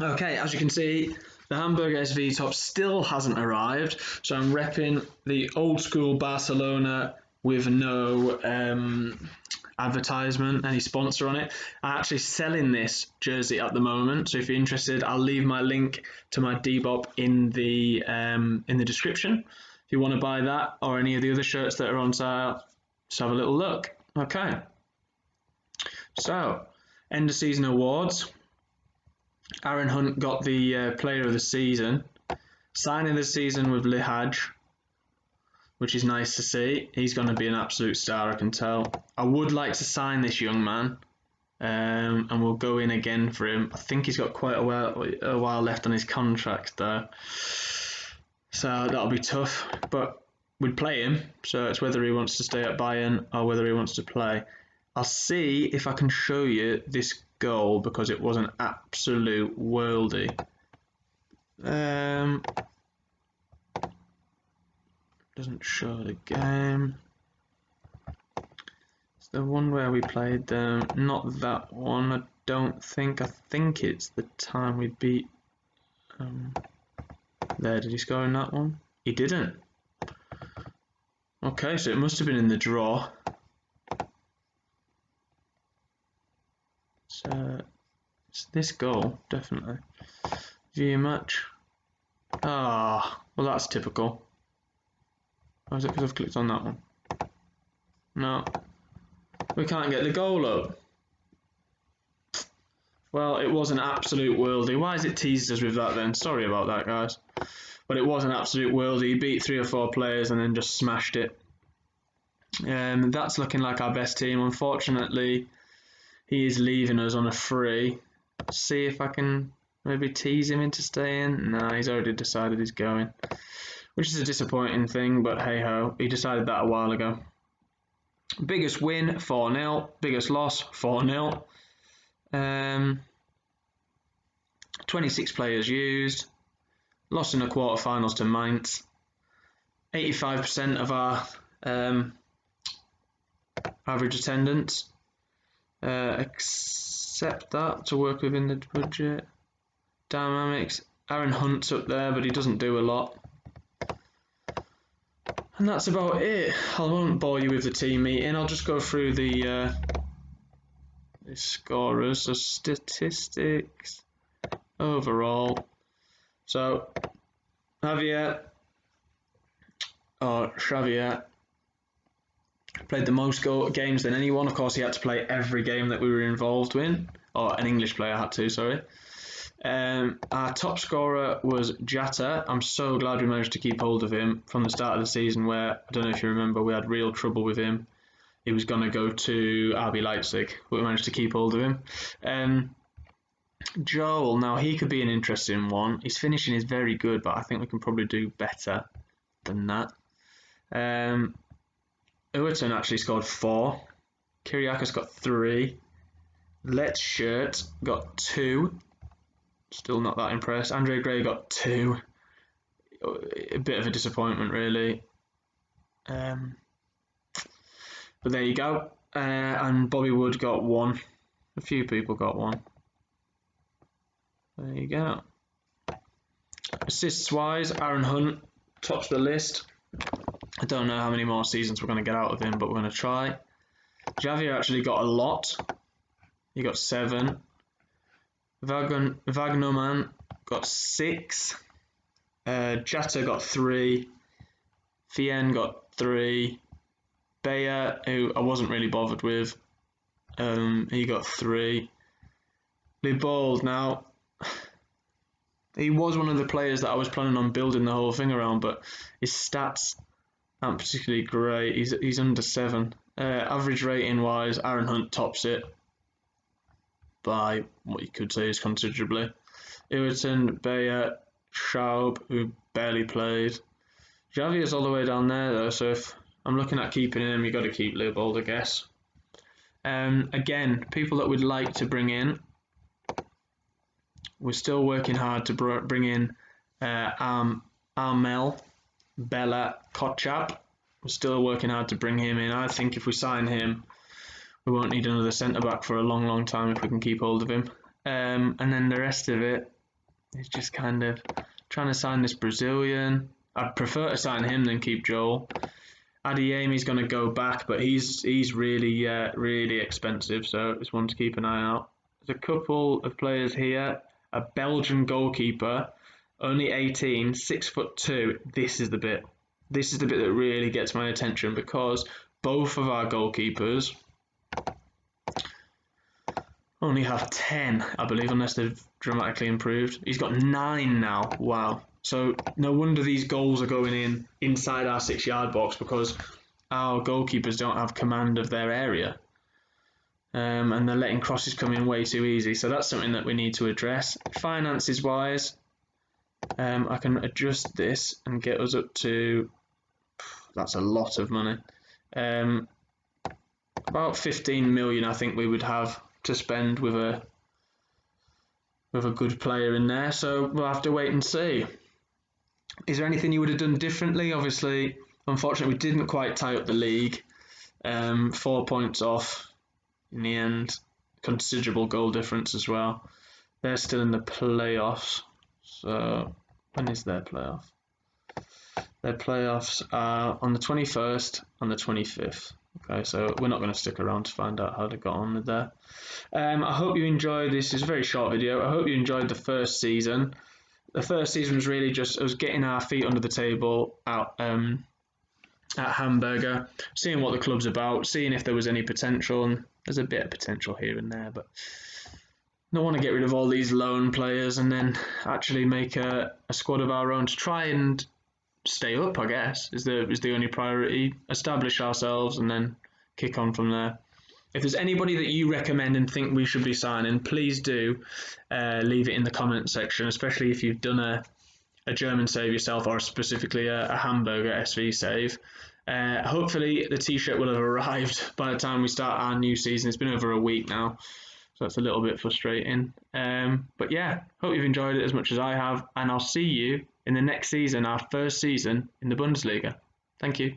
Okay, as you can see, the Hamburger SV top still hasn't arrived, so I'm repping the old school Barcelona with no advertisement, any sponsor on it. I'm actually selling this jersey at the moment, so if you're interested, I'll leave my link to my Dbop in the description. If you want to buy that or any of the other shirts that are on sale, just have a little look. Okay, so end of season awards. Aaron Hunt got the player of the season. Signing the season with Lihaj, which is nice to see. He's going to be an absolute star, I can tell. I would like to sign this young man, and we'll go in again for him. I think he's got quite a while left on his contract, though, so that'll be tough. But we'd play him, so it's whether he wants to stay at Bayern or whether he wants to play. I'll see if I can show you this goal because it was an absolute worldie. Doesn't show the game. It's the one where we played them. Not that one, I don't think. I think it's the time we beat. There, did he score in that one? He didn't. Okay, so it must have been in the draw. It's this goal, definitely. View match. Ah, well that's typical. Or is it because I've clicked on that one? No. We can't get the goal up. Well, it was an absolute worldie. Why has it teased us with that then? Sorry about that, guys. But it was an absolute worldie. He beat 3 or 4 players and then just smashed it. That's looking like our best team. Unfortunately, he is leaving us on a free. See if I can maybe tease him into staying. No, he's already decided he's going, which is a disappointing thing, but hey ho, he decided that a while ago. Biggest win, 4-0. Biggest loss, 4-0. 26 players used. Lost in the quarterfinals to Mainz. 85% of our average attendance. Accept that to work within the budget. Dynamics. Aaron Hunt's up there, but he doesn't do a lot. And that's about it. I won't bore you with the team meeting. I'll just go through the scorers. So statistics overall. So Xavier played the most games than anyone. Of course, he had to play every game that we were involved in, or an English player had to, sorry. Our top scorer was Jatta. I'm so glad we managed to keep hold of him from the start of the season where, I don't know if you remember, we had real trouble with him. He was going to go to RB Leipzig, but we managed to keep hold of him. Joel, now he could be an interesting one. His finishing is very good, but I think we can probably do better than that. Uwerton actually scored 4. Kyriakos got 3. Let's Shirt got 2. Still not that impressed. Andre Gray got 2. A bit of a disappointment, really. But there you go. And Bobby Wood got 1. A few people got 1. There you go. Assists wise, Aaron Hunt tops the list. I don't know how many more seasons we're going to get out of him, but we're going to try. Javier actually got a lot. He got 7. Wagnerman got 6. Jatta got 3. Fien got 3. Bayer, who I wasn't really bothered with, he got 3. Libold, now, he was one of the players that I was planning on building the whole thing around, but his stats aren't particularly great. He's under 7. Average rating wise, Aaron Hunt tops it by what you could say is considerably. Iverton, Bayer, Schaub, who barely played. Javier's all the way down there though, so if I'm looking at keeping him, you've got to keep Leopold, I guess. Again, people that we'd like to bring in. We're still working hard to bring in Armel Bella Kotchap. We're still working hard to bring him in. I think if we sign him, we won't need another centre-back for a long, long time if we can keep hold of him. And then the rest of it, He's just kind of trying to sign this Brazilian. I'd prefer to sign him than keep Joel. Adeyemi's going to go back, but he's really really expensive, so it's one to keep an eye out. There's a couple of players here. A Belgian goalkeeper, only 18, 6'2". This is the bit. This is the bit that really gets my attention, because both of our goalkeepers only have 10, I believe, unless they've dramatically improved. He's got 9 now. Wow. So no wonder these goals are going in inside our 6-yard box, because our goalkeepers don't have command of their area. And they're letting crosses come in way too easy. So that's something that we need to address. Finances wise, I can adjust this and get us up to, that's a lot of money. About 15 million I think we would have to spend with a good player in there. So we'll have to wait and see. Is there anything you would have done differently? Obviously, unfortunately, we didn't quite tie up the league. 4 points off in the end. Considerable goal difference as well. They're still in the playoffs. So when is their playoff? Their playoffs are on the 21st and the 25th. Okay, so we're not going to stick around to find out how they got on with that. I hope you enjoyed this. It's a very short video. I hope you enjoyed the first season. The first season was really just us getting our feet under the table out at Hamburger, seeing what the club's about, seeing if there was any potential. And there's a bit of potential here and there, but don't want to get rid of all these loan players and then actually make a squad of our own to try and stay up, I guess, is the only priority. Establish ourselves and then kick on from there. If there's anybody that you recommend and think we should be signing, please do leave it in the comment section, especially if you've done a German save yourself, or specifically a Hamburger SV save. Hopefully the t-shirt will have arrived by the time we start our new season. It's been over a week now, so that's a little bit frustrating. But yeah, hope you've enjoyed it as much as I have, and I'll see you in the next season, our first season in the Bundesliga. Thank you.